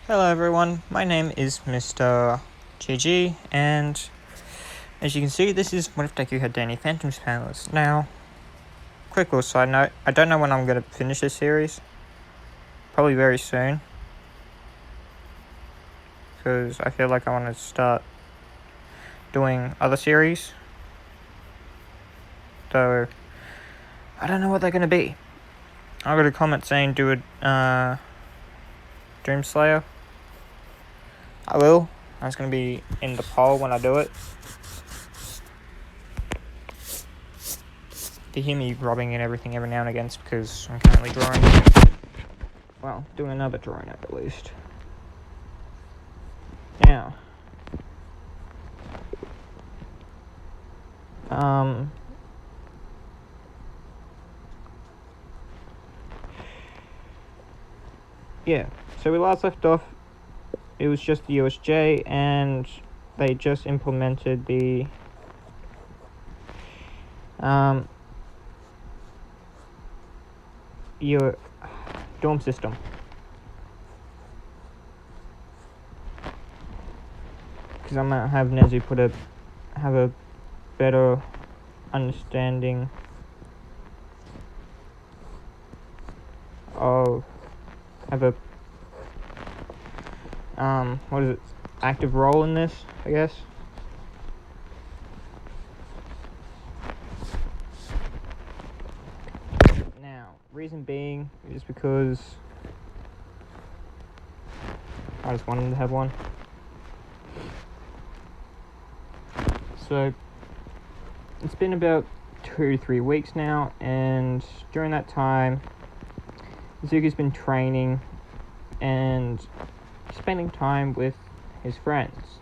Hello everyone, my name is Mr. GG, and as you can see, this is What If Deku Had Danny Phantom's powers. Now, quick little side note, I don't know when I'm going to finish this series. Probably very soon. Because I feel like I want to start doing other series. Though, I don't know what they're going to be. I got a comment saying do a Doomslayer. I will. That's going to be in the poll when I do it. You hear me rubbing and everything every now and again because I'm currently drawing. Well, doing another drawing at least. Now, yeah, so we last left off, it was just the USJ, and they just implemented the, your dorm system. Because I might have Nezu have a better understanding of, active role in this, I guess. Now, reason being is because I just wanted to have one. So, it's been about 2 to 3 weeks now, and during that time, Zuki's been training and spending time with his friends.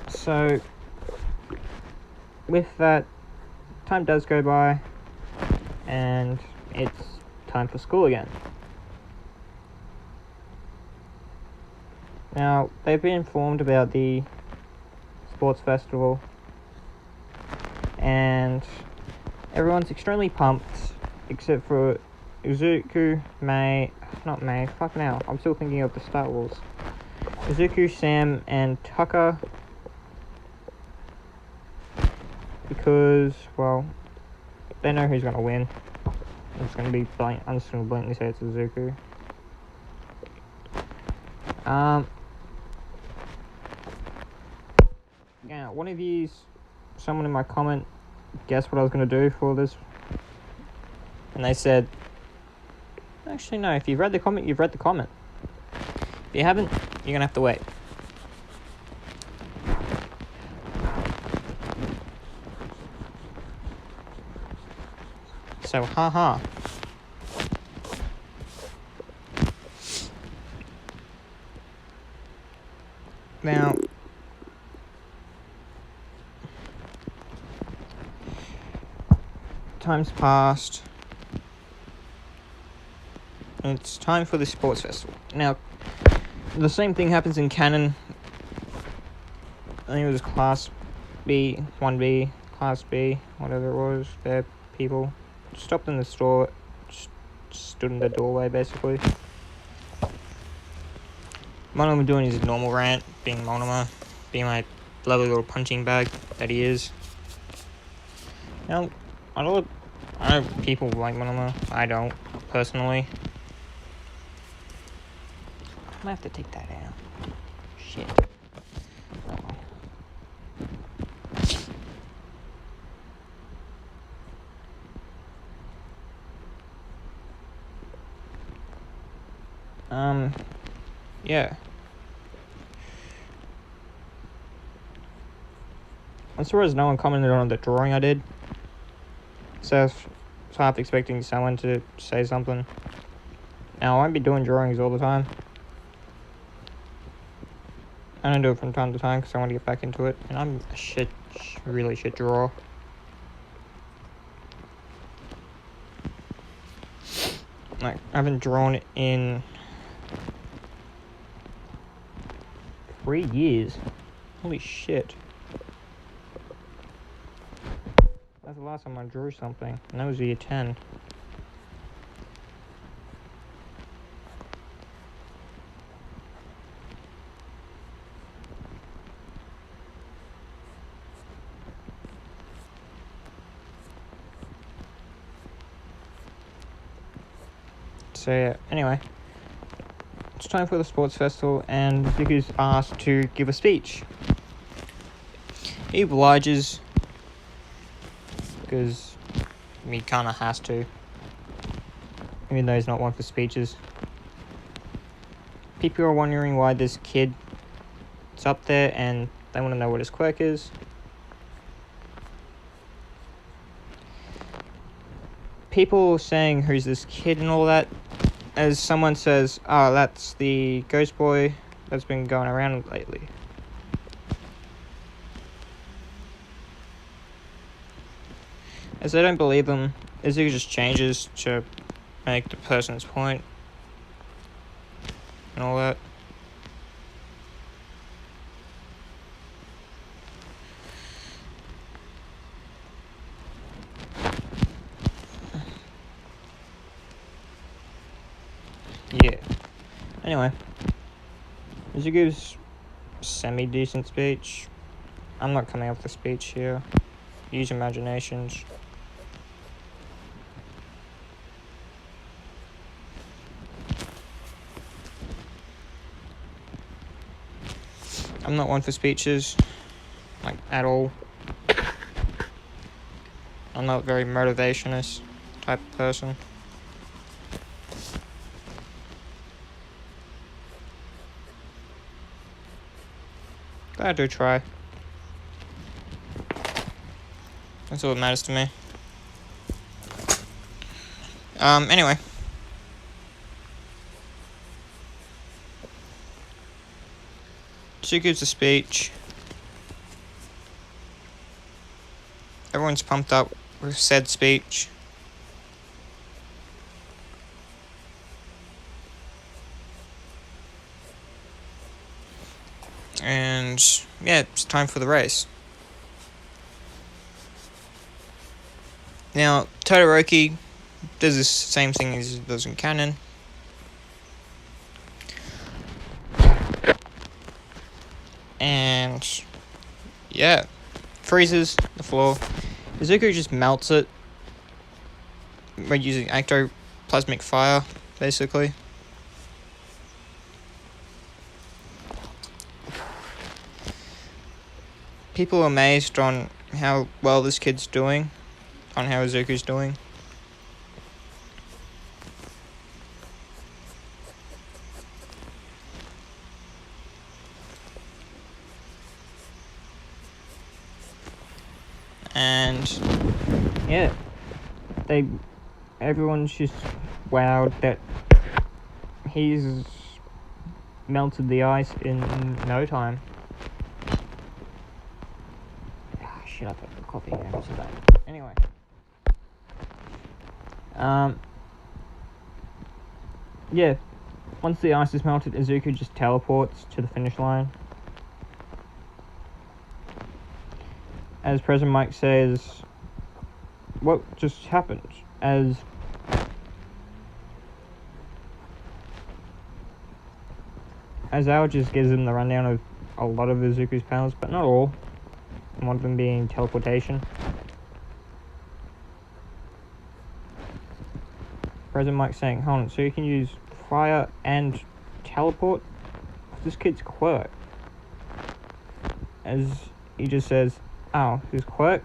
So, with that, time does go by, and it's time for school again. Now, they've been informed about the sports festival, and everyone's extremely pumped, except for Izuku, fuck now, I'm still thinking of the Star Wars. Izuku, Sam, and Tucker, because, well, they know who's gonna win. I'm just gonna blatantly say it's Izuku. Yeah, one of you, someone in my comment, guessed what I was gonna do for this, and they said, actually no, if you've read the comment, you've read the comment. If you haven't, you're gonna have to wait. So, haha. Now, time's passed. It's time for the sports festival. Now, the same thing happens in canon. I think it was Class B, 1B, Class B, whatever it was. Their people stopped in the store, stood in the doorway, basically. Monoma doing his normal rant, being Monoma, being my lovely little punching bag that he is. Now, I know people like Monoma. I don't, personally. I might have to take that out. Shit. Yeah. As far as no one commented on the drawing I did, so I was half expecting someone to say something. Now, I won't be doing drawings all the time. I don't do it from time to time because I want to get back into it, and I'm a really shit drawer. Like, I haven't drawn in 3 years. Holy shit. That's the last time I drew something, and that was year 10. So yeah, anyway. It's time for the sports festival, and Zuku's asked to give a speech. He obliges, because he kinda has to. Even though he's not one for speeches. People are wondering why this kid is up there, and they want to know what his quirk is. People saying who's this kid and all that, as someone says, oh, that's the ghost boy that's been going around lately. As they don't believe them, Izuku just changes to make the person's point and all that. Yeah. Anyway, Izuku's semi-decent speech. I'm not coming up with a speech here. Use imaginations. I'm not one for speeches, like, at all. I'm not a very motivationist type of person. But I do try. That's all that matters to me. Anyway. She gives a speech. Everyone's pumped up with said speech. And yeah, it's time for the race. Now, Todoroki does the same thing as he does in canon. And yeah, freezes the floor. Izuku just melts it by using ectoplasmic fire, basically. People are amazed on how well this kid's doing, on how Izuku's doing. And yeah, everyone's just wowed that he's melted the ice in no time. Shut up, the coffee game is bad. Anyway. Yeah, once the ice is melted, Izuku just teleports to the finish line. As President Mike says, what just happened? As Al just gives him the rundown of a lot of Izuku's powers, but not all. One of them being teleportation. President Mike saying, hold on, so you can use fire and teleport? This kid's quirk. As he just says, oh, his quirk?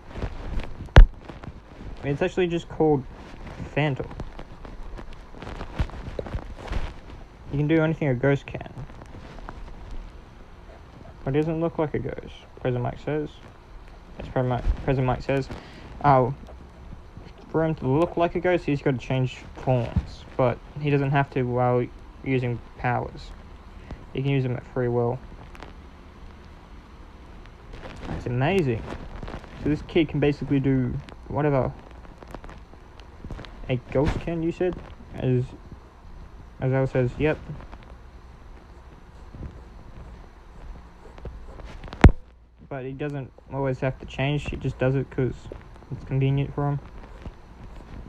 It's actually just called Phantom. You can do anything a ghost can. But it doesn't look like a ghost, President Mike says. As President Mike says, oh, for him to look like a ghost, he's got to change forms. But he doesn't have to while using powers. He can use them at free will. That's amazing. So this kid can basically do whatever a ghost can, you said? As Al says, yep. But he doesn't always have to change, he just does it because it's convenient for him.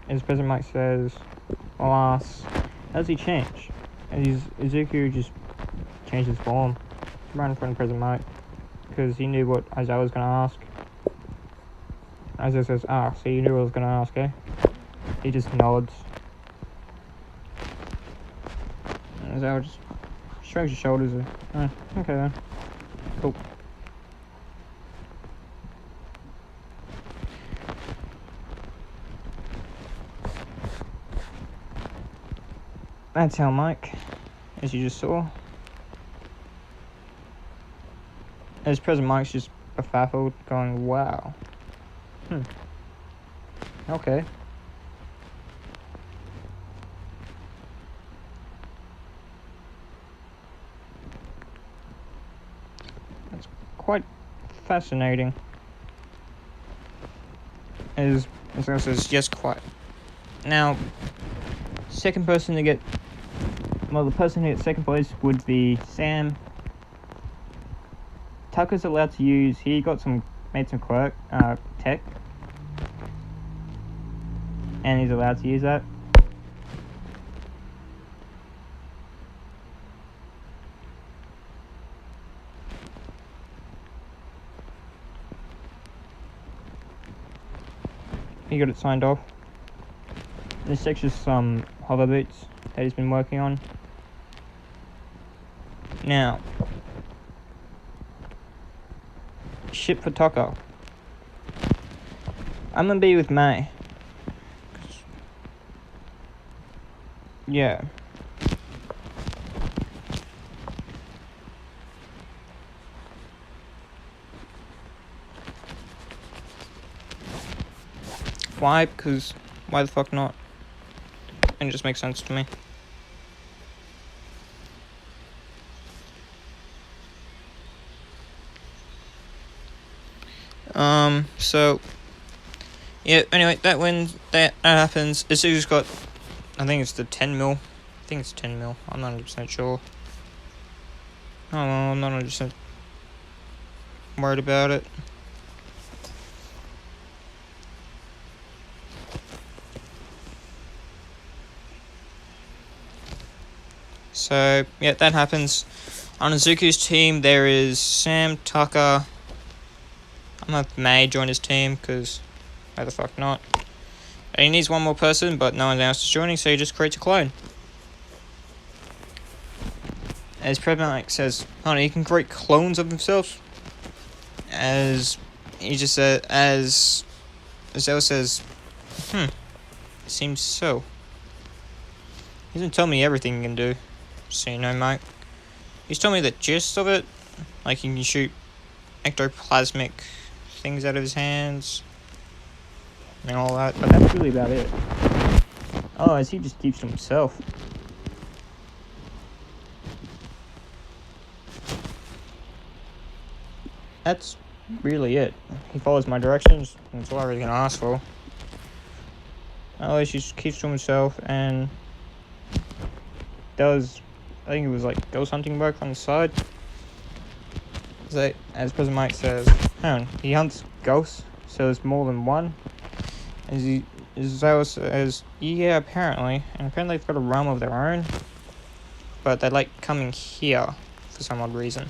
As President Mike says, alas, how does he change? And Izuku just changed his form right in front of President Mike because he knew what Aizawa was going to ask. Aizawa says, so you knew what I was going to ask, eh? He just nods. Zao just shrugs his shoulders. Okay then. Cool. That's how Mike, as you just saw. As President Mike's just baffled, going, wow. Okay. That's quite fascinating. As I says, yes, quite. Now, second person to get, well, the person who gets second place would be Sam. Tucker's allowed to use, he made some quirk, tech. And he's allowed to use that. He got it signed off. This section's some hover boots that he's been working on. Now, ship for Tucker. I'm gonna be with May. Yeah. Why? Because why the fuck not? It just makes sense to me. So yeah, anyway, that happens. Isuzu's got, I think it's the 10 mil. I think it's 10 mil. I'm not 100% sure. Oh, well, I'm not 100% worried about it. So, yeah, that happens. On Izuku's team, there is Sam, Tucker. I'm gonna have May join his team, because why the fuck not? And he needs one more person, but no one else is joining, so he just creates a clone. As Predmonic says, oh no, he can create clones of himself. As he just said, as Zell says, seems so. He doesn't tell me everything he can do, so you know, Mike. He's told me the gist of it, like he can shoot ectoplasmic things out of his hands and all that, but that's really about it. Otherwise, he just keeps to himself. That's really it. He follows my directions, and that's all I really gonna ask for. Otherwise, he just keeps to himself and does, I think it was like ghost hunting work on the side. So, as President Mike says, he hunts ghosts, so there's more than one. As Zell says, yeah, apparently. And apparently they've got a realm of their own. But they like coming here for some odd reason.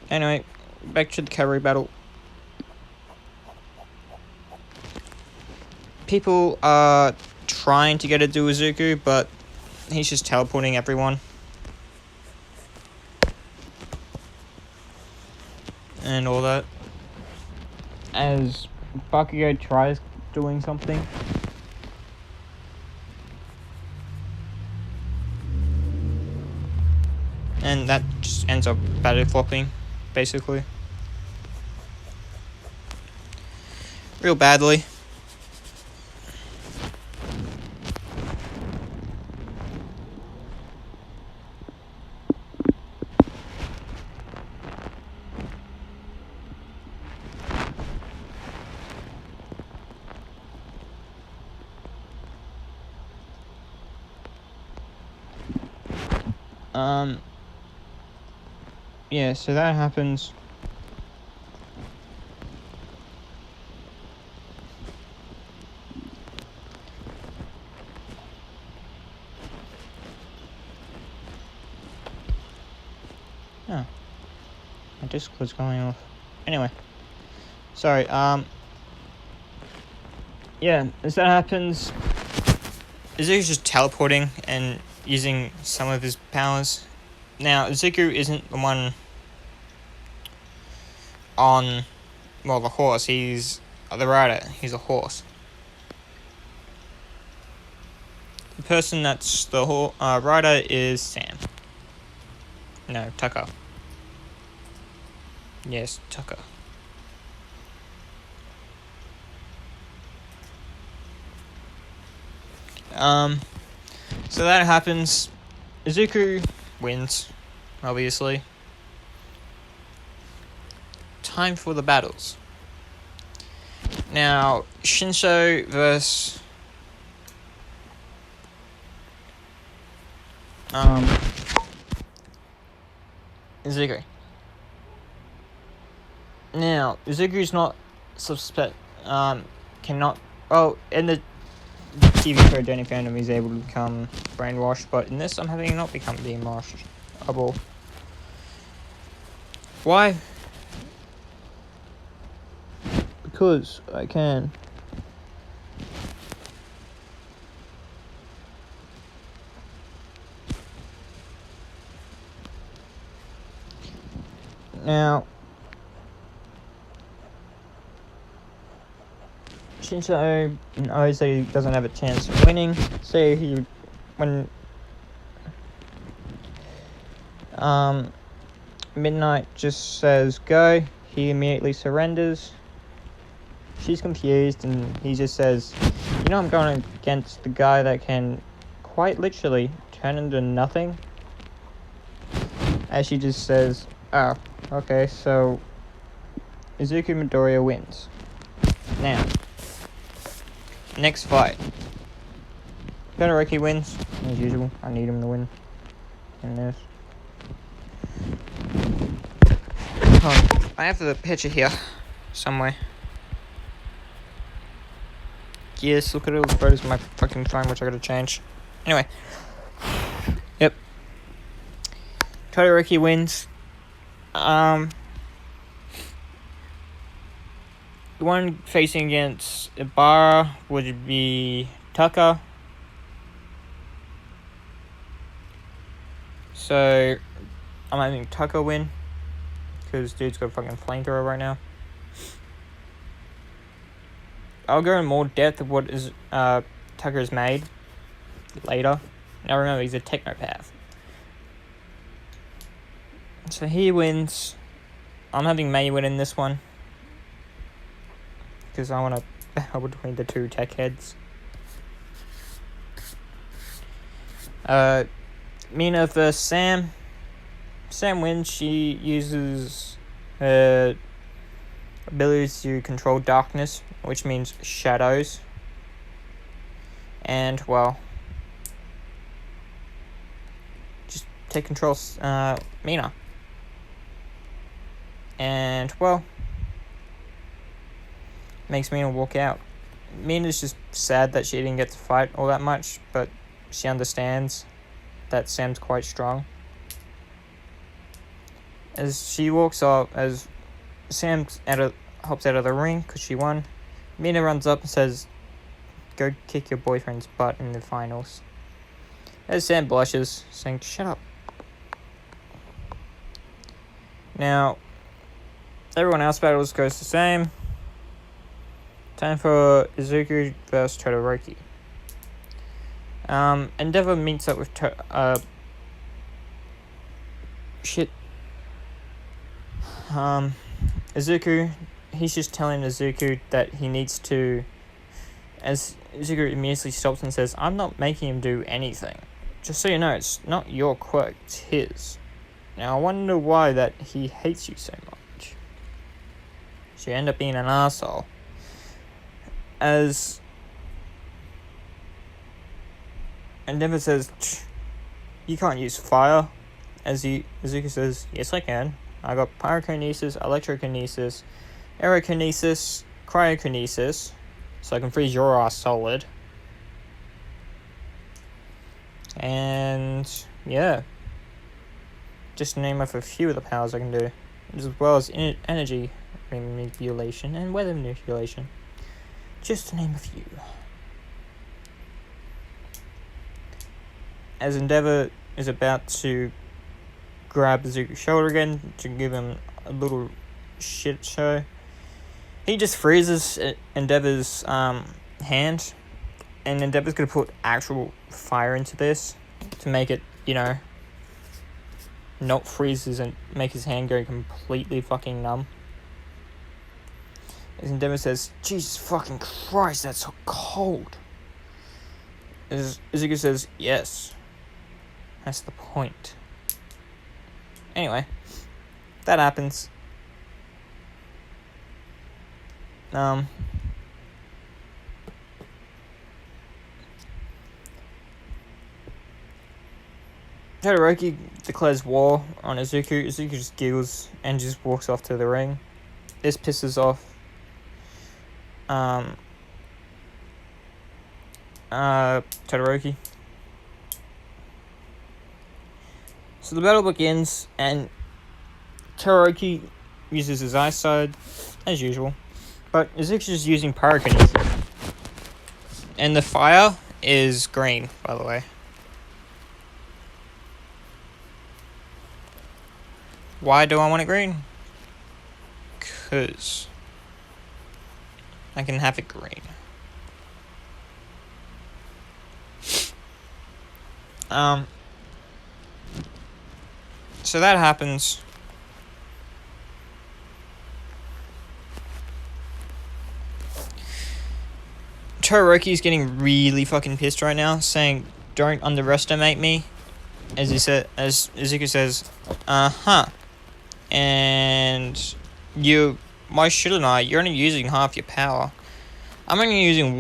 Anyway, back to the cavalry battle. People are trying to get a do Izuku, but he's just teleporting everyone. And all that. As Bakugo tries doing something. And that just ends up battle flopping, basically. Real badly. Yeah, so that happens. Oh. My Discord's going off. Anyway. Sorry, yeah, as that happens, Izuku's just teleporting and using some of his powers. Now, Izuku isn't the one on, well, the horse. He's the rider. He's a horse. The person that's the rider is Sam. No, Tucker. Yes, Tucker. So that happens. Izuku wins, obviously. Time for the battles. Now, Shinsho versus Izuku. Now, Izuku's not cannot. Oh, in the TV show Danny Phantom, he's able to become brainwashed, but in this, I'm having not become brainwashed. Why? Because I can. Now, Shinsho knows that he doesn't have a chance of winning, so when Midnight just says go, he immediately surrenders. She's confused, and he just says, you know, I'm going against the guy that can quite literally turn into nothing. As she just says, oh, okay, so Izuku Midoriya wins. Now, next fight. Todoroki wins, as usual. I need him to win in this. I have the picture here somewhere. Yes, look at all the photos of my fucking phone, which I gotta change. Anyway. Yep. Todoroki wins. The one facing against Ibarra would be Tucker. So, I'm having Tucker win. Because dude's got a fucking flamethrower right now. I'll go in more depth of what is Tucker's made later. Now remember, he's a technopath. So he wins. I'm having May win in this one. Because I want to battle between the two tech heads. Mina versus Sam. Sam wins. She uses her ability to control darkness, which means shadows. And, well, just take control of Mina. And, well, makes Mina walk out. Mina's just sad that she didn't get to fight all that much, but she understands that Sam's quite strong. As she walks off, as Sam hops out of the ring because she won, Mina runs up and says, go kick your boyfriend's butt in the finals. As Sam blushes, saying, shut up. Now, everyone else battles goes the same. Time for Izuku versus Todoroki. Endeavor meets up with Izuku. He's just telling Izuku that he needs to, as Izuku immediately stops and says, I'm not making him do anything. Just so you know, it's not your quirk, it's his. Now I wonder why that he hates you so much. So you end up being an asshole. As Endeavor says, you can't use fire. As Izuku says, yes I can. I got pyrokinesis, electrokinesis, aerokinesis, cryokinesis, so I can freeze your ass solid. And yeah, just to name off a few of the powers I can do, as well as energy manipulation and weather manipulation, just to name a few. as Endeavor is about to grab Izuku's shoulder again to give him a little shit show, he just freezes Endeavor's hand, and Endeavor's gonna put actual fire into this to make it, not freezes and make his hand go completely fucking numb. As Endeavor says, "Jesus fucking Christ, that's so cold." As Izuku says, "Yes, that's the point." Anyway, that happens. Todoroki declares war on Izuku. Izuku just giggles and just walks off to the ring. This pisses off Todoroki. So the battle begins, and Todoroki uses his eyesight as usual, but Izuku's just using pyrokinesis. And the fire is green, by the way. Why do I want it green? Because I can have it green. So that happens. Todoroki's getting really fucking pissed right now, saying, "Don't underestimate me." As Izuku says, and why shouldn't I? You're only using half your power. I'm only using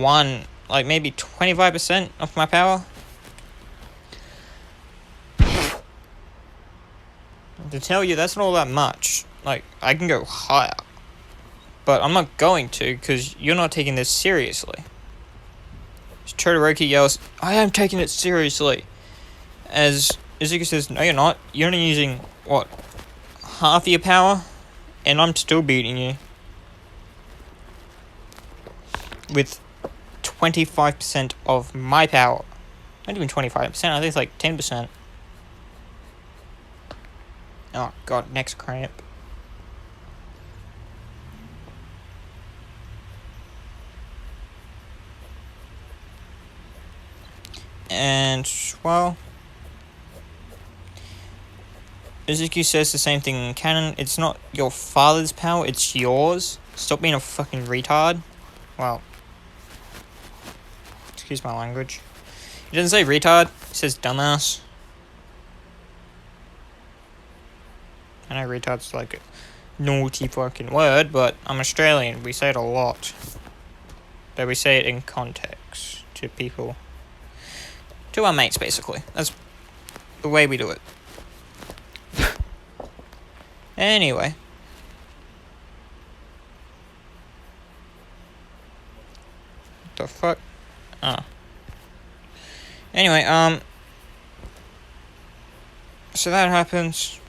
maybe 25% of my power. To tell you, that's not all that much. I can go higher. But I'm not going to, because you're not taking this seriously. Todoroki yells, "I am taking it seriously." As Izuku says, "No, you're not. You're only using, half your power? And I'm still beating you. With 25% of my power." Not even 25%, I think it's like 10%. Oh god, next cramp. And, Izuku says the same thing in canon. It's not your father's power, it's yours. Stop being a fucking retard. Well, excuse my language. He doesn't say retard, he says dumbass. I know retard's like a naughty fucking word, but I'm Australian, we say it a lot. But we say it in context to people. To our mates, basically. That's the way we do it. Anyway. What the fuck? Oh. Anyway, so that happens.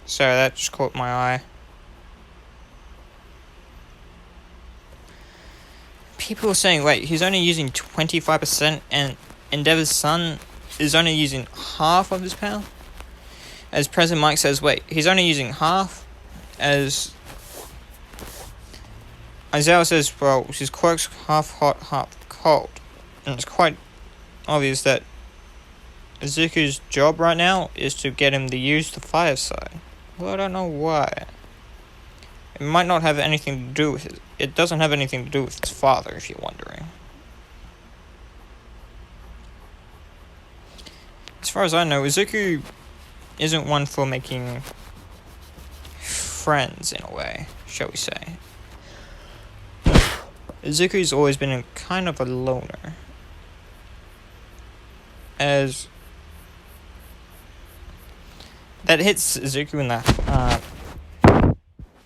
Sorry, that just caught my eye. People are saying, wait, he's only using 25% and Endeavor's son is only using half of his power? As President Mike says, wait, he's only using half? As Aizawa says, well, his quirk's half hot, half cold. And it's quite obvious that Izuku's job right now is to get him to use the fire side. Well, I don't know why. It might not have anything to do with it. It doesn't have anything to do with his father, if you're wondering. As far as I know, Izuku isn't one for making friends, in a way, shall we say. Izuku's always been kind of a loner. As that hits Izuku in the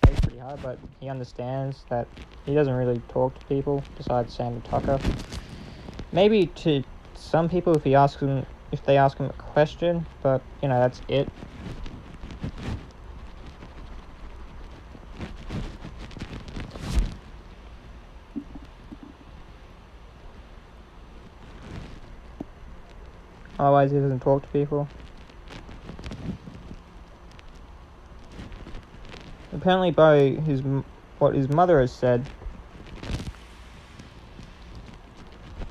face pretty hard, but he understands that he doesn't really talk to people besides Sam and Tucker. Maybe to some people if they ask him a question, but that's it. Otherwise, he doesn't talk to people. Apparently, by what his mother has said,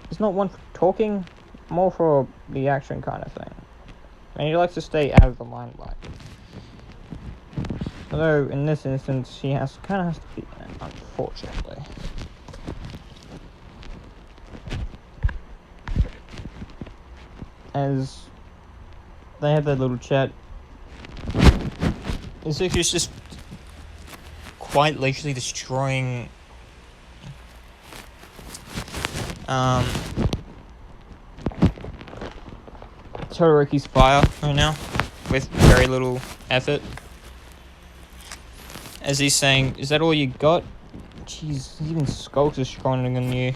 he's not one for talking, more for the action kind of thing. And he likes to stay out of the limelight. Although, in this instance, he kind of has to be, unfortunately. As they have that little chat, Izuku's just quite literally destroying Todoroki's fire right now with very little effort. As he's saying, is that all you got? Jeez, even Skulks is stronger than you.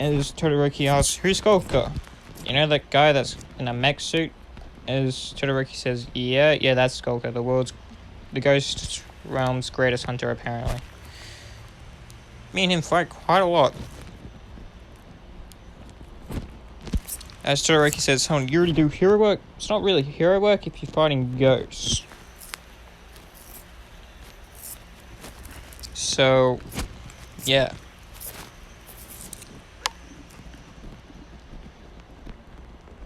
As Todoroki asks, who's Skulker? You know that guy that's in a mech suit? As Todoroki says, yeah, that's Skulker, the Ghost Realm's greatest hunter, apparently. Me and him fight quite a lot. As Todoroki says, you already do hero work? It's not really hero work if you're fighting ghosts. So, yeah.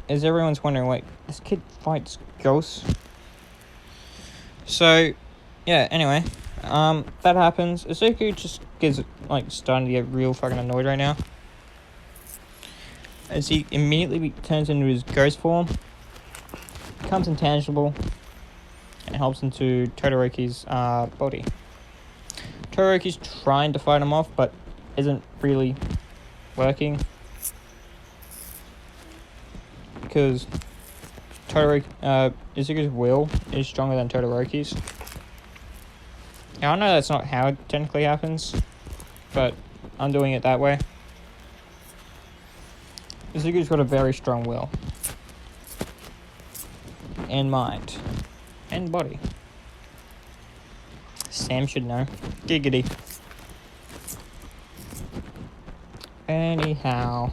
As everyone's wondering, like, this kid fights ghosts? So, yeah, anyway. That happens. Izuku just gets, starting to get real fucking annoyed right now. As he immediately turns into his ghost form, becomes intangible, and helps into Todoroki's body. Todoroki's trying to fight him off, but isn't really working. Because Izuku's will is stronger than Todoroki's. Now, I know that's not how it technically happens, but I'm doing it that way. Izuku's got a very strong will. And mind. And body. Sam should know. Giggity. Anyhow.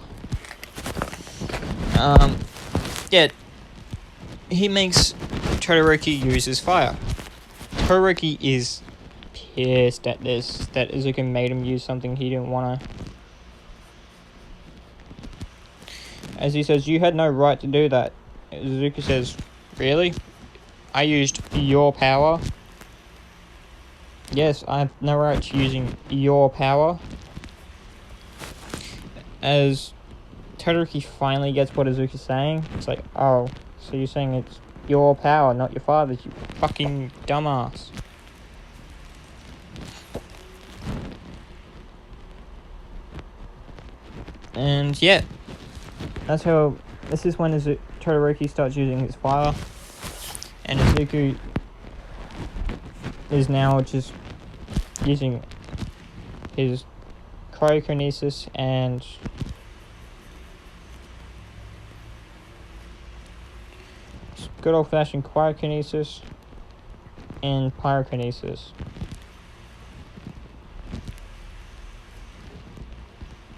Yeah. He makes Todoroki use his fire. Todoroki is pissed at this, that Izuku made him use something he didn't want to. As he says, you had no right to do that. Izuku says, really? I used your power? Yes, I have no right to using your power. As Todoroki finally gets what Izuku's saying, it's like, oh, so you're saying it's your power, not your father's, you fucking dumbass. And yeah, this is when Todoroki starts using his fire, and Izuku is now just using his cryokinesis and good old-fashioned cryokinesis and pyrokinesis.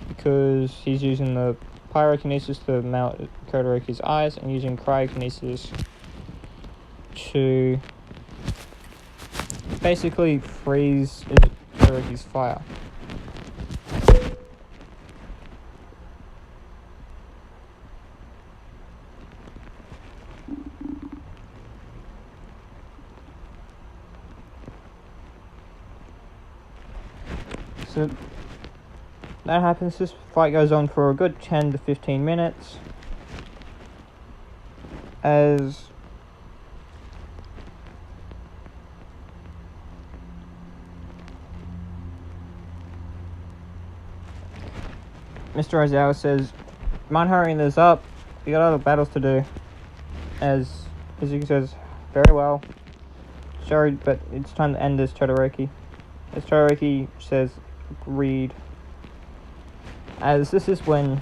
Because he's using the pyrokinesis to melt Todoroki's eyes and using cryokinesis to basically freeze Todoroki's fire. So that happens. This fight goes on for a good 10 to 15 minutes. As Mr. Aizawa says, mind hurrying this up, we got other battles to do. As Izuku says, very well. Sorry, but it's time to end this, Todoroki. As Todoroki says, agreed. As this is when,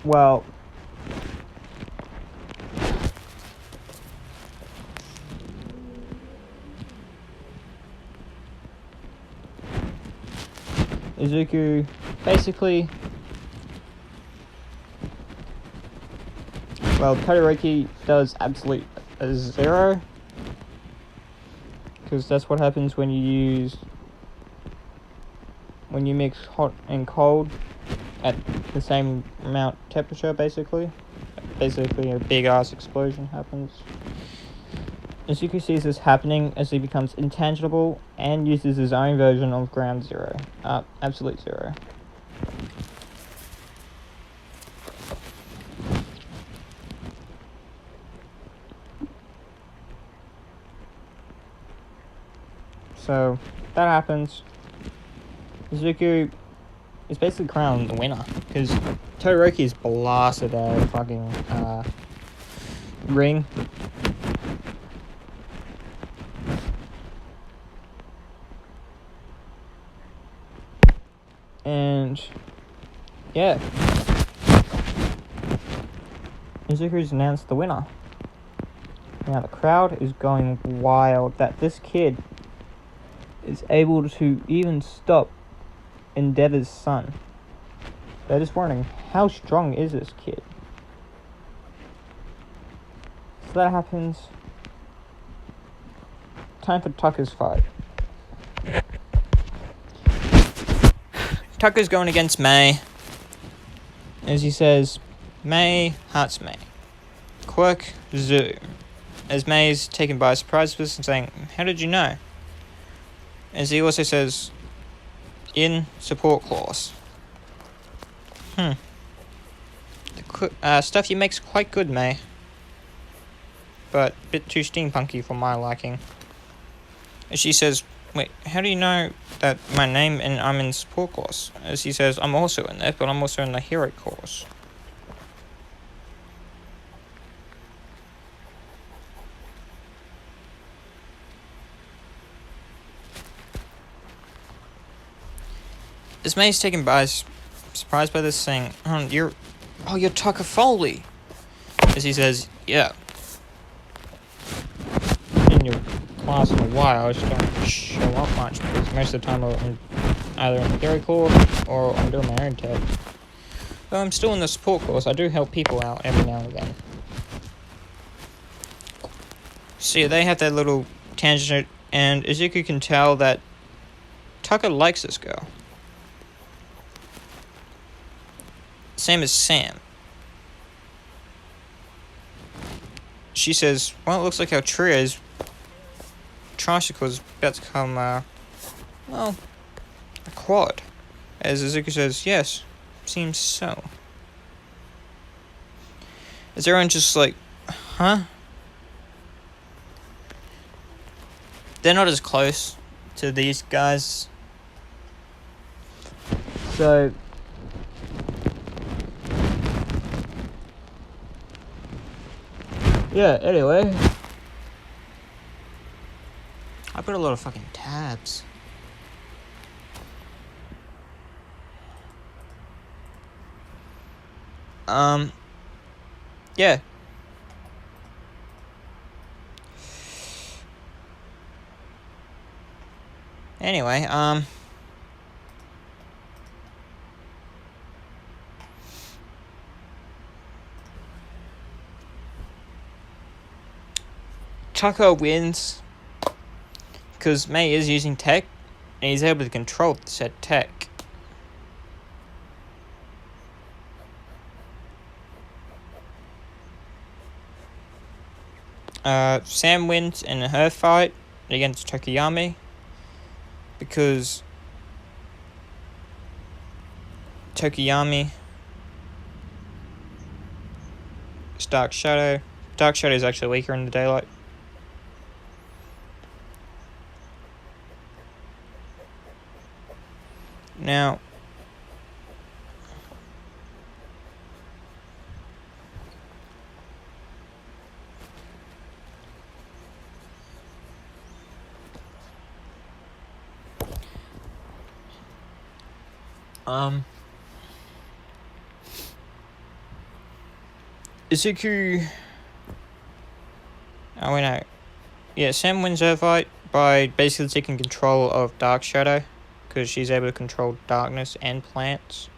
well, Izuku basically Well, Todoroki does absolute 0. Because that's what happens when you mix hot and cold at the same amount of temperature, basically. Basically, a big ass explosion happens. Izuku sees this happening as he becomes intangible and uses his own version of ground zero. Absolute 0. So, that happens. Izuku is basically crowned the winner, because Todoroki is blasted a fucking ring. And yeah, Izuku's announced the winner. Now the crowd is going wild that this kid is able to even stop Endeavor's son. They're just wondering, how strong is this kid? So that happens. Time for Tucker's fight. Tucker's going against May. As he says, May hearts May. Quirk Zoo. As May is taken by surprise with this and saying, how did you know? As he also says, in support clause. The stuff you make's quite good, May. But a bit too steampunky for my liking. As she says, wait, how do you know that my name and I'm in support course? As he says, I'm also in there, but I'm also in the hero course. As May's taken by surprised by this, saying, you're Tucker Foley. As he says, yeah. In your class in a while, I just don't show up much because most of the time I'm either in the theory course or I'm doing my own tech. But I'm still in the support course. I do help people out every now and again. So yeah, they have that little tangent, and Izuku can tell that Tucker likes this girl. Same as Sam. She says, well, it looks like our trio's tricycle is about to come, a quad. As Izuku says, yes, seems so. Is everyone just like, huh? They're not as close to these guys. So yeah, anyway. I put a lot of fucking tabs. Yeah. Anyway, Tucker wins because May is using tech and he's able to control said tech. Sam wins in her fight against Tokiyami because Tokiyami is Dark Shadow. Dark Shadow is actually weaker in the daylight. Now, Izuku, oh wait, no, yeah, Sam wins her fight by basically taking control of Dark Shadow, because she's able to control darkness and plants.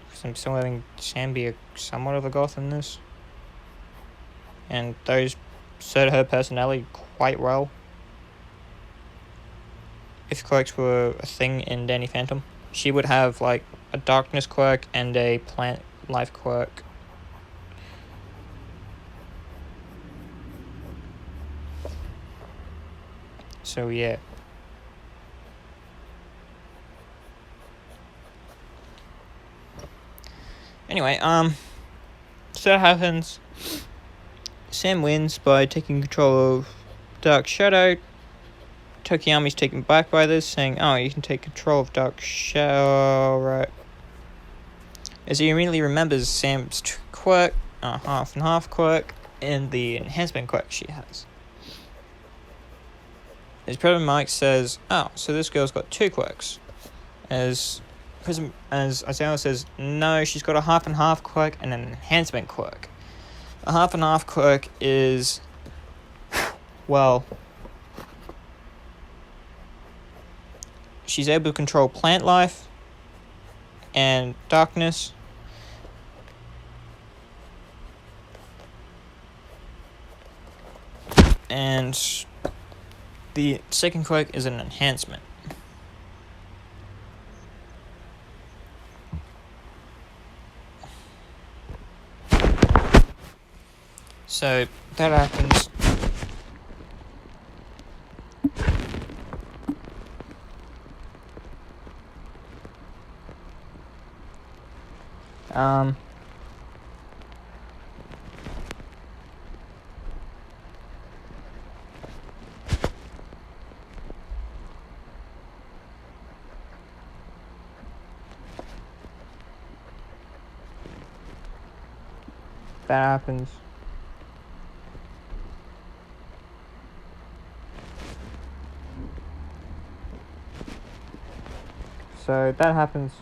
Because I'm still having Sam be somewhat of a goth in this. and those suit her personality quite well. If quirks were a thing in Danny Phantom, she would have like a darkness quirk and a plant life quirk. So yeah. Anyway, so that happens. Sam wins by taking control of Dark Shadow. Tokiyami's taken back by this, saying, "Oh, you can take control of Dark Shadow, right?" As he immediately remembers Sam's quirk, half and half quirk, and the enhancement quirk she has. His President Mike says, "Oh, so this girl's got 2 quirks." As Isaiah says, "No, she's got a half and half quirk and an enhancement quirk." A half and half quirk is, well, she's able to control plant life and darkness. And the second quirk is an enhancement. So that happens. That happens. So that happens.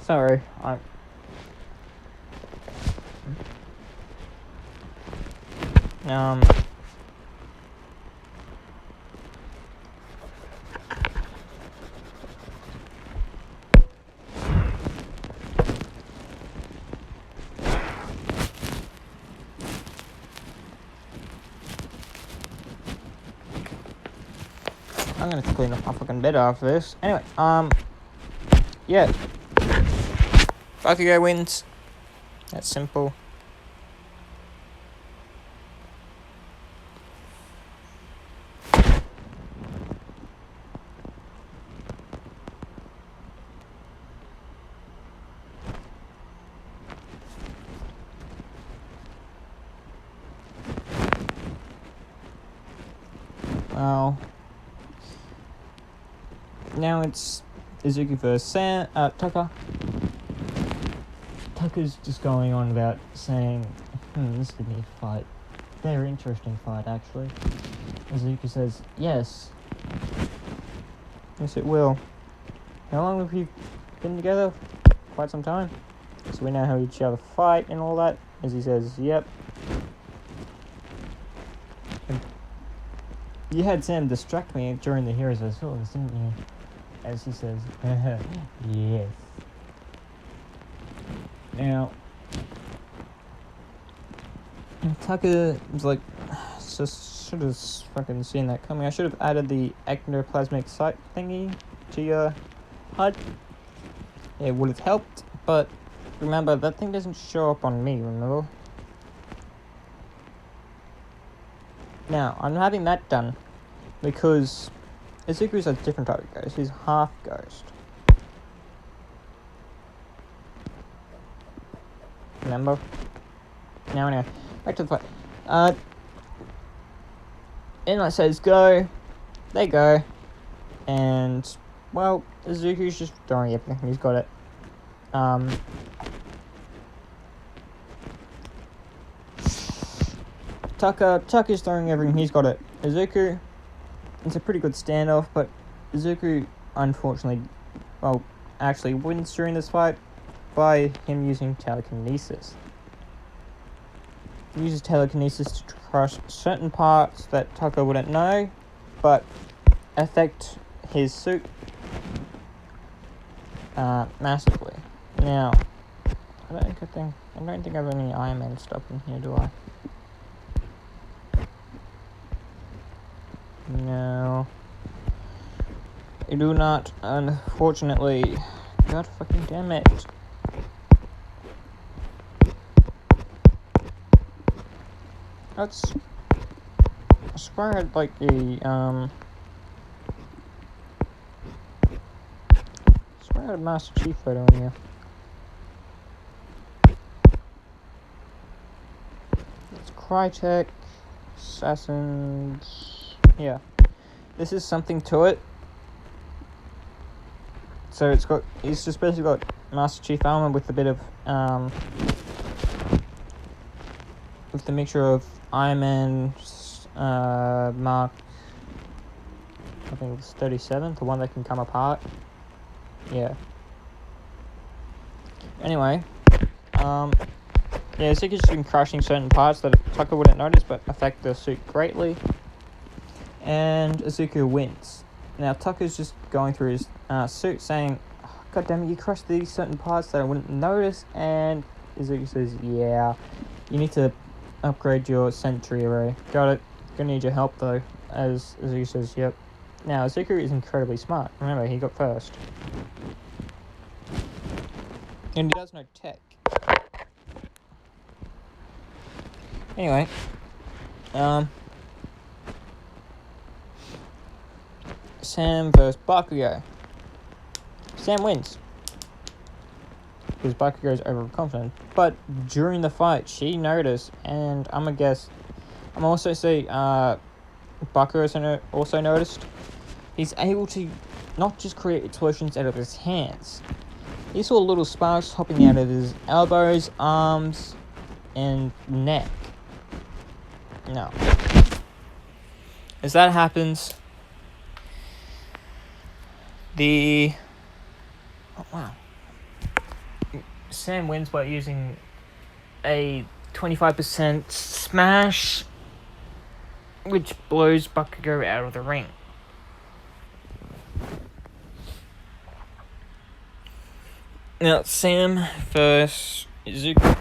Sorry, I'm gonna clean up my fucking bed after this. Anyway, yeah. Bakugo wins. That's simple. Well, now it's Izuku versus Tucker. Tucker's just going on about saying, this could be a fight. Very interesting fight, actually. Izuku says, yes. Yes, it will. How long have we been together? Quite some time. So we know how each other fight and all that. As he says, yep. And you had Sam distract me during the Heroes of Swords, didn't you? As he says, yes. Now, Tucker was like, just should have fucking seen that coming. I should have added the ectoplasmic sight thingy to your HUD. It would have helped, but remember, that thing doesn't show up on me, remember? Now, I'm having that done because Izuku's a different type of ghost. He's half ghost. Remember? Now anyway, back to the fight. Inlight says go, they go, and well, Izuku's just throwing everything. He's got it. Tucker's throwing everything he's got at Izuku. It's a pretty good standoff, but Izuku, unfortunately, well, actually wins during this fight by him using telekinesis. He uses telekinesis to crush certain parts that Tucker wouldn't know, but affect his suit massively. Now, I don't think I have any Iron Man stuff in here, do I? No. I do not, unfortunately. God fucking damn it. That's... I swear I had like a, I swear I had a Master Chief photo in here. It's Crytek, Assassins... Yeah. This is something to it. So it's just basically got Master Chief armor with a bit of, with the mixture of Iron Man, Mark, I think it's 37, the one that can come apart. Yeah. Anyway, yeah, Zuko's just been crushing certain parts that Tucker wouldn't notice, but affect the suit greatly. And Izuku wins. Now Tucker's just going through his suit saying, God damn it, you crushed these certain parts that I wouldn't notice. And Izuku says, yeah, you need to upgrade your sentry array. Got it. Gonna need your help though. As Izuku says, yep. Now Izuku is incredibly smart. Remember, he got first. And he does know tech. Anyway, Sam versus Bakugo. Sam wins. Because Bakugo is overconfident. But during the fight, she noticed, and I'm also say, Bakugo also noticed, he's able to not just create explosions out of his hands. He saw little sparks hopping out of his elbows, arms, and neck. Now, as that happens, oh wow, Sam wins by using a 25% smash, which blows Bakugo out of the ring. Now, Sam versus Izuku.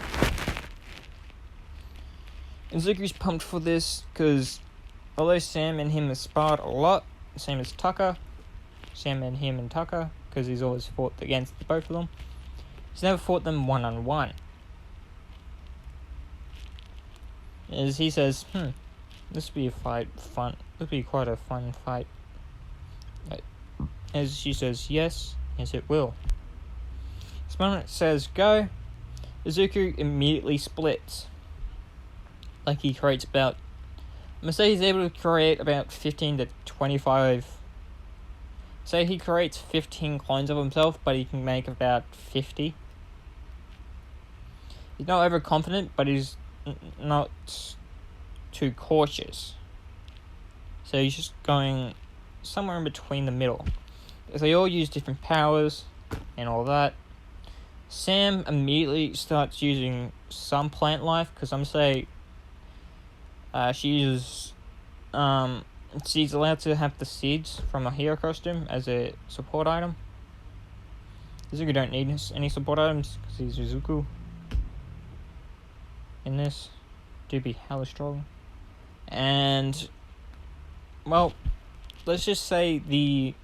Izuku's pumped for this because although Sam and him have sparred a lot, same as Tucker, Sam and him and Tucker, because he's always fought against both of them, he's never fought them one-on-one. As he says, this would be quite a fun fight. As she says, yes it will. This moment says go, Izuku immediately splits. Like he creates about, I'm gonna say he's able to create about 15 to 25. Say he creates 15 clones of himself, but he can make about 50. He's not overconfident, but he's not too cautious. So he's just going somewhere in between the middle. Because they all use different powers and all that. Sam immediately starts using some plant life, because I'm say she uses she's allowed to have the seeds from a hero costume as a support item. Izuku don't need any support items because he's Izuku. In this, do be hella strong. And well, let's just say the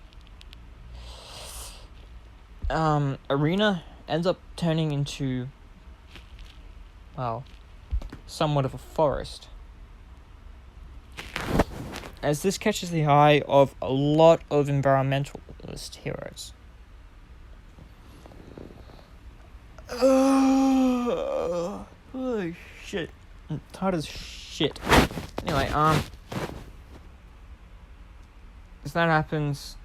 arena ends up turning into, well, somewhat of a forest. As this catches the eye of a lot of environmentalist heroes. Holy shit. I'm tired as shit. Anyway, as that happens,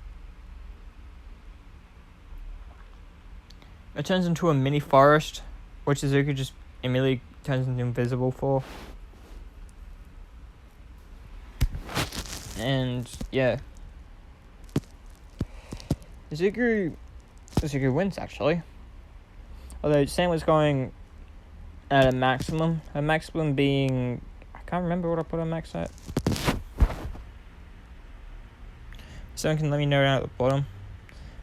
it turns into a mini forest, which Izuku just immediately turns into invisible for. And yeah, Deku wins actually. Although Sam was going at a maximum being, I can't remember what I put on max at. Someone can let me know down at the bottom.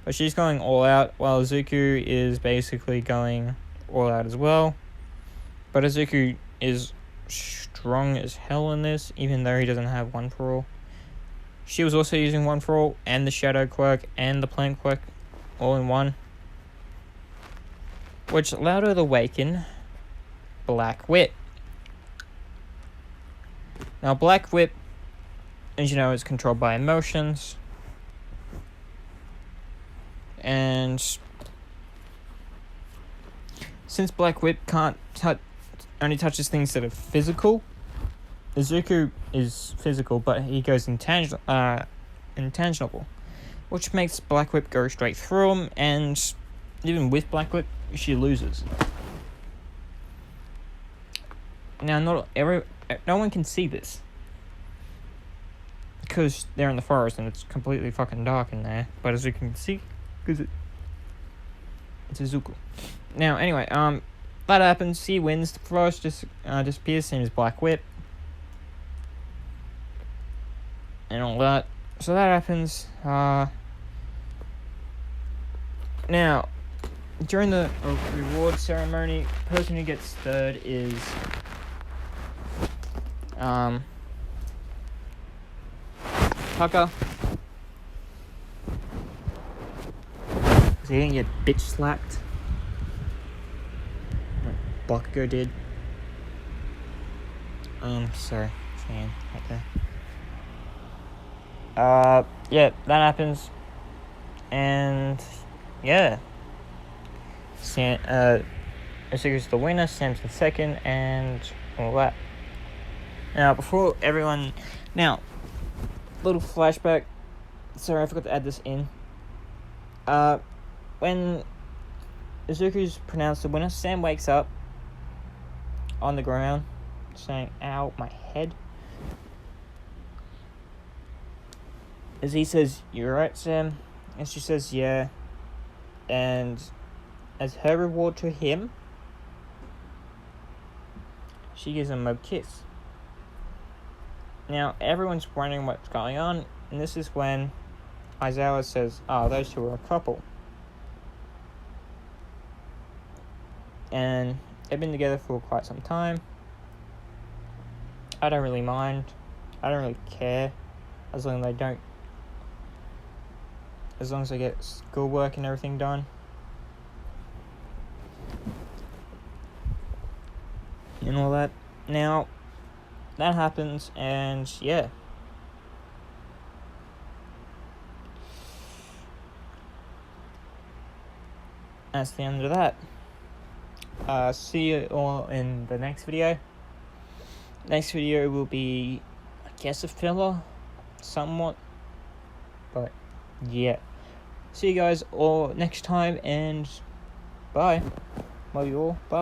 But she's going all out, while Izuku is basically going all out as well. But Izuku is strong as hell in this, even though he doesn't have one for all. She was also using one for all, and the shadow quirk, and the plant quirk, all in one. Which allowed her to awaken Black Whip. Now, Black Whip, as you know, is controlled by emotions. And since Black Whip only touches things that are physical, Izuku is physical, but he goes intangible, which makes Black Whip go straight through him, and even with Black Whip, she loses. Now, no one can see this, because they're in the forest and it's completely fucking dark in there, but as you can see, because it's Izuku. Now, anyway, that happens. He wins. The forest just disappears. Same as Black Whip, and all that. So that happens. Now, during the reward ceremony, the person who gets third is Tucker. So he didn't get bitch slapped like Bakugo did. Sorry, fan right there. Yeah, that happens. And yeah. Isuku's the winner, Sam's the second, and all that. Now, before everyone... Now, little flashback. Sorry, I forgot to add this in. When Izuku's pronounced the winner, Sam wakes up on the ground, saying, "Ow, my head." As he says, "You right, Sam?" And she says, "Yeah." And as her reward to him, she gives him a kiss. Now, everyone's wondering what's going on, and this is when Aizawa says, "Oh, those two are a couple." And they've been together for quite some time. I don't really mind. I don't really care. As long as they get schoolwork and everything done. And all that. Now, that happens, and yeah. That's the end of that. See you all in the next video. Next video will be, I guess, a filler, somewhat. But yeah. See you guys all next time, and bye. Love you all. Bye.